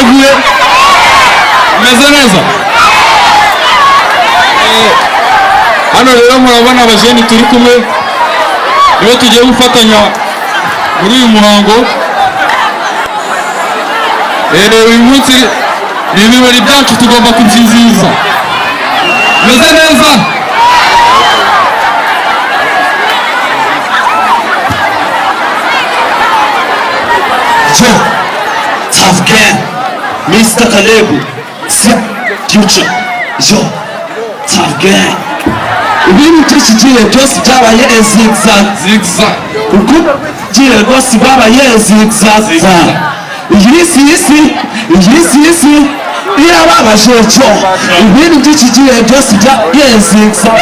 mwiteguye meze neza hano rero murabona abajeni turi kumwe nibo tugiye gufatanya muri uyu muhango uyu munsi ni ibirori byacu tugomba kubyizihiza meze neza Yo, tough gang, Mr. Kalebu, future, yo, tough gang. Ibintu by'ikigire byose byabaye zigzag. Uko gire rwose babaye zigzag. Iyi si irababaje cyo. Ibintu by'ikigire byose byabaye zigzag.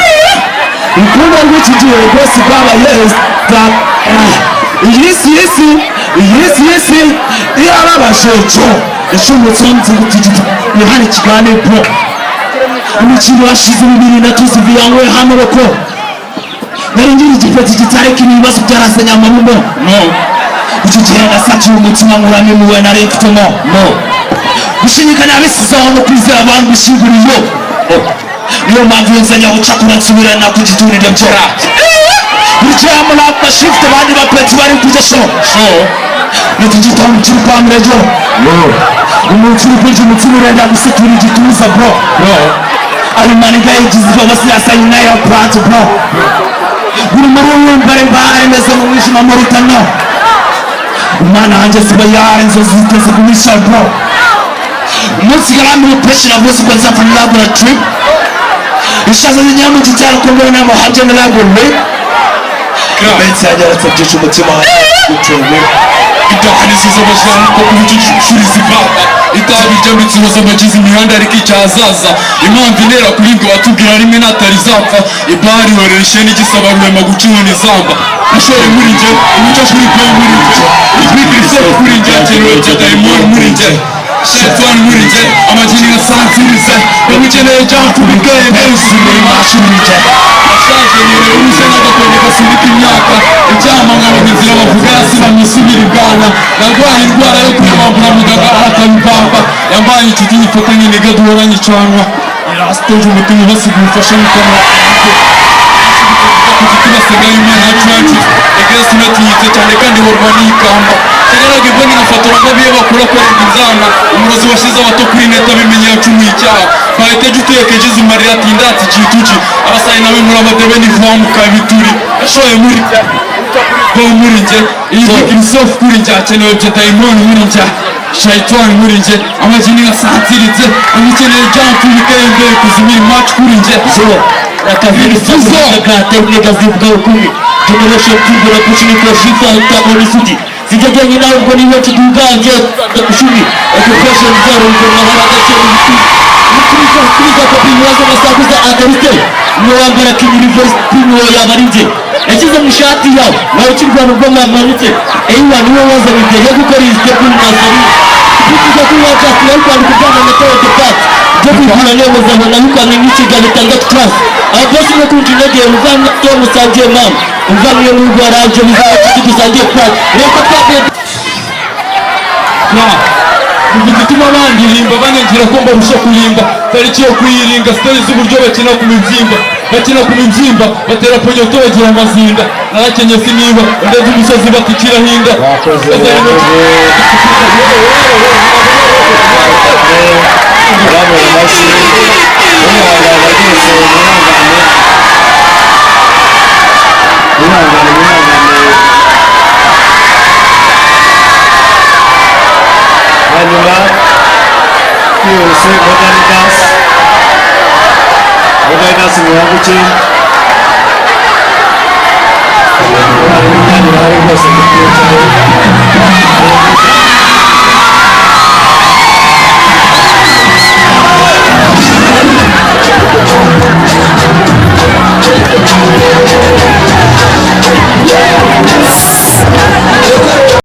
Urukundo rw'ikigire rwose babaye zigzag. Iyi si irababaje cyo. Ishumutse nzigutigita Yohani Kiganiro bro. Imikino yashize 2000 viyanwe hamuroko. Nari ngira igipeti gitareka ibibazo byarasenya amamumo. No. Icyo gihe nasakiye umutima nkurame muwe nari mfitemo. No. Gushyinyikana abisizaho no kwizera abantu bishinguriyo. Niyo mpamvu yonzanya gucakura nsubirana ku giturire byora. Bicara muri aka shift abandi bapeti bari kujya show. Nitugita mu cyupa mrejo. No. Umuntu uri umutima urenda gusitura igituza bro. No. Alimaniga igiziva basirasanye nayo plant bro. Buri muri mbare mbare meze mu mwijima muri tano. Umwana hanjye siba yarenze ziteze kumisha bro. Umunsi garamye pressure avose kwa zafa na laboratory. Ishaza nyamu gitara ko mbona mo hanje na laboratory. Bensi ajara tsabyisha umutima utwe. Idahaniza abashaka ko kubicishiriza ibaba itabije mitsuzo z'amagizi imihanda ariko icyazaza impamvu intera kuribwa batubwira rimwe natarizapfa ibari horeshe n'igisaba rwema gucuna izamba ishore muri nge umuco kuri bwo muri nge ibikrise kuri nge cyerewe cya diamond muri nge Shetan muri nge amagini nka santirize babukeneye cyangwa kubikaye benshi muri mashuri nge ashaje nire uje n'agakonye gasubika imyaka icyamangana inzira bavuga yasina musubira ibwana narwaye indwara yo kwibambura muganga arakabipamba yambaye inshuti yifatanye niga duhoranye icanwa irasitoje umutima basiga ubufasha mukanwa kuzitubasigaye imana yacu egesi natuyitse cyane kandi horwa n'ikamba kagaraga imboni ngafatora ngabiye bakura kwereka inzana umurozi washize abato kuri neta bimenye yacumuye icyaha bahita jutuyekeje zimarira ati ndatsi cituki abasaye nawe muri amadebe n'ivamu kabituri ashoye muri muri nge ibikirisofu kuri nge akenewe bya diamond muri nge shaitan muri nge amajini nka santiritse amukeneye jump bikembe kuzimira match kuri nge Rakavini fuzo teknika zivuga ukuri generation tubura kushimika shifa itabona isugi zijajanye nawe ngo niwe tuduganje kushimi education zero ngo naharaga cyo kuza kwa biwaza basabuza agarite niwe wambara ki university niwe yabarinje yakize mushati yawe nawe kirwa n'ubwo mwamanitse eyiwa niwe waza bigiye gukora izitepu nazari kuza kuwacha kwa kujana na toa depat jobi kuna leo wazana huko ngiki galitanga class abosi no kunjinege mvana to musanje mam mvana yo ngwara jo mvana kitusanje class reka pape na Mugituma abandi rimba banengira ko mbarusha kurimba tariki yo kuyiringa stories z'uburyo bakina ku mibyimba batera ponyoto bagira amazinda narakenye siniba ndetse umusozi batikira hinda hanyuma kwihuse modern dance muhaguke hari rwose